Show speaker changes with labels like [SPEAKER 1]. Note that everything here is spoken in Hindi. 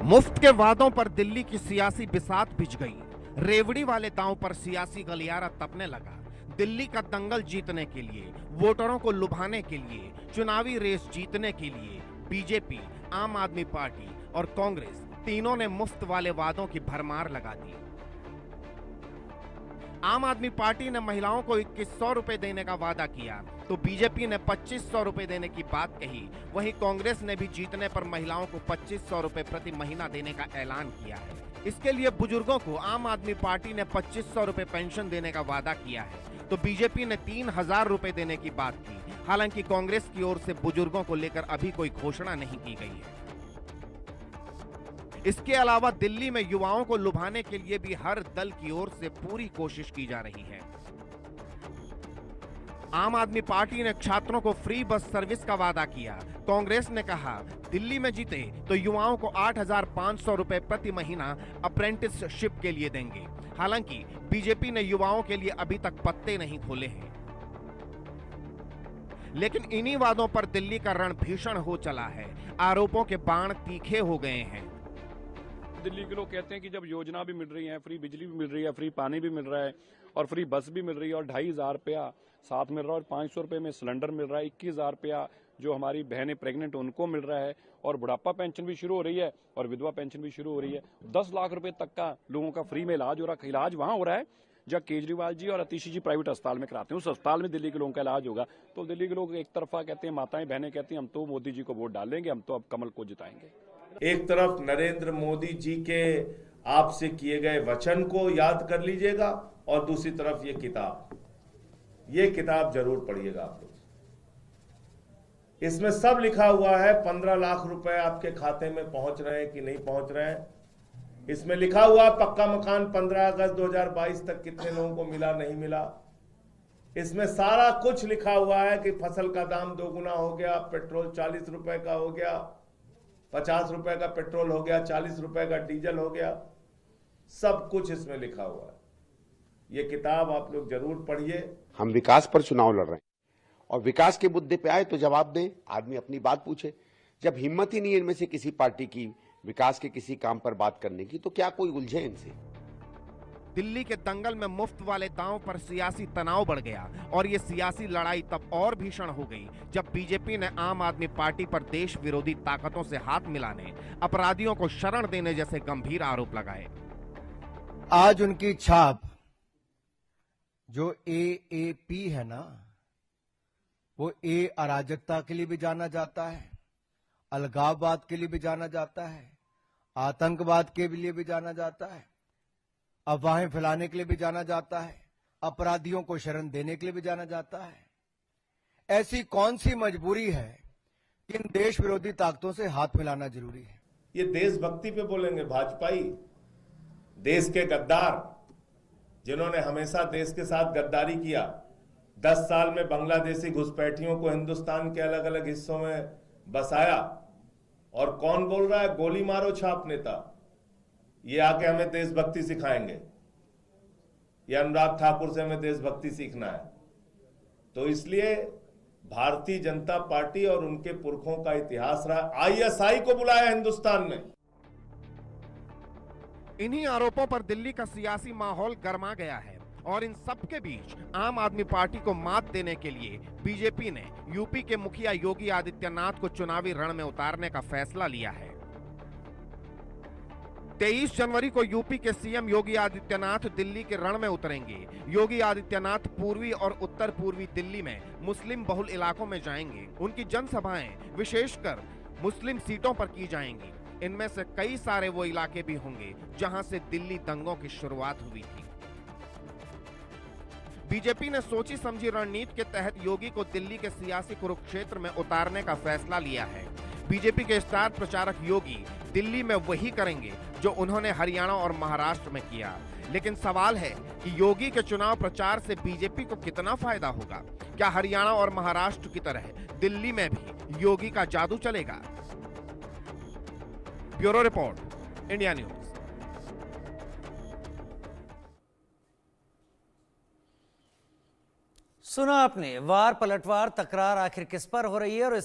[SPEAKER 1] मुफ्त के वादों पर दिल्ली की सियासी बिसात भिज गई। रेवड़ी वाले दांव पर सियासी गलियारा तपने लगा। दिल्ली का दंगल जीतने के लिए, वोटरों को लुभाने के लिए, चुनावी रेस जीतने के लिए बीजेपी, आम आदमी पार्टी और कांग्रेस तीनों ने मुफ्त वाले वादों की भरमार लगा दी। आम आदमी पार्टी ने महिलाओं को 2100 रुपए देने का वादा किया तो बीजेपी ने 2500 रुपए देने की बात कही। वहीं कांग्रेस ने भी जीतने पर महिलाओं को 2500 रुपए प्रति महीना देने का ऐलान किया है। इसके लिए बुजुर्गों को आम आदमी पार्टी ने 2500 रुपए पेंशन देने का वादा किया है तो बीजेपी ने 3000 रुपए देने की बात की। हालांकि कांग्रेस की ओर से बुजुर्गों को लेकर अभी कोई घोषणा नहीं की गई है। इसके अलावा दिल्ली में युवाओं को लुभाने के लिए भी हर दल की ओर से पूरी कोशिश की जा रही है। आम आदमी पार्टी ने छात्रों को फ्री बस सर्विस का वादा किया। कांग्रेस ने कहा दिल्ली में जीते तो युवाओं को 8500 रुपए प्रति महीना अप्रेंटिसशिप के लिए देंगे। हालांकि बीजेपी ने युवाओं के लिए अभी तक पत्ते नहीं खोले हैं। लेकिन इन्हीं वादों पर दिल्ली का रण भीषण हो चला है। आरोपों के बाण तीखे हो गए हैं।
[SPEAKER 2] दिल्ली के लोग कहते हैं कि जब योजना भी मिल रही है, फ्री बिजली भी मिल रही है, फ्री पानी भी मिल रहा है और फ्री बस भी मिल रही है और 2500 रुपया साथ मिल रहा है और 500 रुपये में सिलेंडर मिल रहा है, 21,000 रुपया जो हमारी बहनें प्रेग्नेंट उनको मिल रहा है और बुढ़ापा पेंशन भी शुरू हो रही है और विधवा पेंशन भी शुरू हो रही है। 10 लाख रुपए तक का लोगों का फ्री में इलाज हो रहा है। इलाज वहां हो रहा है जब केजरीवाल जी और अतिशी जी प्राइवेट अस्पताल में कराते हैं। उस अस्पताल में दिल्ली के लोगों का इलाज होगा। तो दिल्ली के लोग एक तरफा कहते हैं, माताएं बहनें कहती हैं हम तो मोदी जी को वोट डालेंगे, हम तो अब कमल को जिताएंगे।
[SPEAKER 3] एक तरफ नरेंद्र मोदी जी के आपसे किए गए वचन को याद कर लीजिएगा और दूसरी तरफ ये किताब जरूर पढ़िएगा आप लोग। इसमें सब लिखा हुआ है। 15 लाख रुपए आपके खाते में पहुंच रहे हैं कि नहीं पहुंच रहे हैं। इसमें लिखा हुआ पक्का मकान 15 अगस्त 2022 तक कितने लोगों को मिला, नहीं मिला। इसमें सारा कुछ लिखा हुआ है कि फसल का दाम 2 गुना हो गया, पेट्रोल 40 रुपए का हो गया, 50 रुपए का पेट्रोल हो गया, 40 रुपए का डीजल हो गया। सब कुछ इसमें लिखा हुआ है। ये किताब आप लोग जरूर पढ़िए।
[SPEAKER 4] हम विकास पर चुनाव लड़ रहे हैं और विकास के मुद्दे पे आए तो जवाब दें, आदमी अपनी बात पूछे। जब हिम्मत ही नहीं है इनमें से किसी पार्टी की विकास के किसी काम पर बात करने की, तो क्या कोई उलझे इनसे।
[SPEAKER 1] दिल्ली के दंगल में मुफ्त वाले दांव पर सियासी तनाव बढ़ गया और ये सियासी लड़ाई तब और भीषण हो गई जब बीजेपी ने आम आदमी पार्टी पर देश विरोधी ताकतों से हाथ मिलाने, अपराधियों को शरण देने जैसे गंभीर आरोप लगाए।
[SPEAKER 5] आज उनकी छाप जो एएपी है ना, वो ए अराजकता के लिए भी जाना जाता है, अलगाववाद के लिए भी जाना जाता है, आतंकवाद के लिए भी जाना जाता है, अफवाहें फैलाने के लिए भी जाना जाता है, अपराधियों को शरण देने के लिए भी जाना जाता है। ऐसी कौन सी मजबूरी है कि इन देश विरोधी ताकतों से हाथ मिलाना जरूरी है।
[SPEAKER 3] ये देशभक्ति पे बोलेंगे भाजपाई, देश के गद्दार जिन्होंने हमेशा देश के साथ गद्दारी किया। 10 साल में बांग्लादेशी घुसपैठियों को हिंदुस्तान के अलग अलग हिस्सों में बसाया। और कौन बोल रहा है गोली मारो छाप नेता, ये आके हमें देशभक्ति सिखाएंगे। ये अनुराग ठाकुर से हमें देशभक्ति सीखना है। तो इसलिए भारतीय जनता पार्टी और उनके पुरखों का इतिहास रहा। आईएसआई को बुलाया हिंदुस्तान में।
[SPEAKER 1] इन्हीं आरोपों पर दिल्ली का सियासी माहौल गर्मा गया है और इन सब के बीच आम आदमी पार्टी को मात देने के लिए बीजेपी ने यूपी के मुखिया योगी आदित्यनाथ को चुनावी रण में उतारने का फैसला लिया है। 23 जनवरी को यूपी के सीएम योगी आदित्यनाथ दिल्ली के रण में उतरेंगे। योगी आदित्यनाथ पूर्वी और उत्तर पूर्वी दिल्ली में मुस्लिम बहुल इलाकों में जाएंगे। उनकी जनसभाएं विशेषकर मुस्लिम सीटों पर की जाएंगी। इनमें से कई सारे वो इलाके भी होंगे जहां से दिल्ली दंगों की शुरुआत हुई थी। बीजेपी ने सोची समझी रणनीति के तहत योगी को दिल्ली के सियासी कुरुक्षेत्र में उतारने का फैसला लिया है। बीजेपी के स्टार प्रचारक योगी दिल्ली में वही करेंगे जो उन्होंने हरियाणा और महाराष्ट्र में किया। लेकिन सवाल है कि योगी के चुनाव प्रचार से बीजेपी को कितना फायदा होगा। क्या हरियाणा और महाराष्ट्र की तरह दिल्ली में भी योगी का जादू चलेगा। Bureau report, India news.
[SPEAKER 6] सुना आपने, वार पलटवार तकरार आखिर किस पर हो रही है और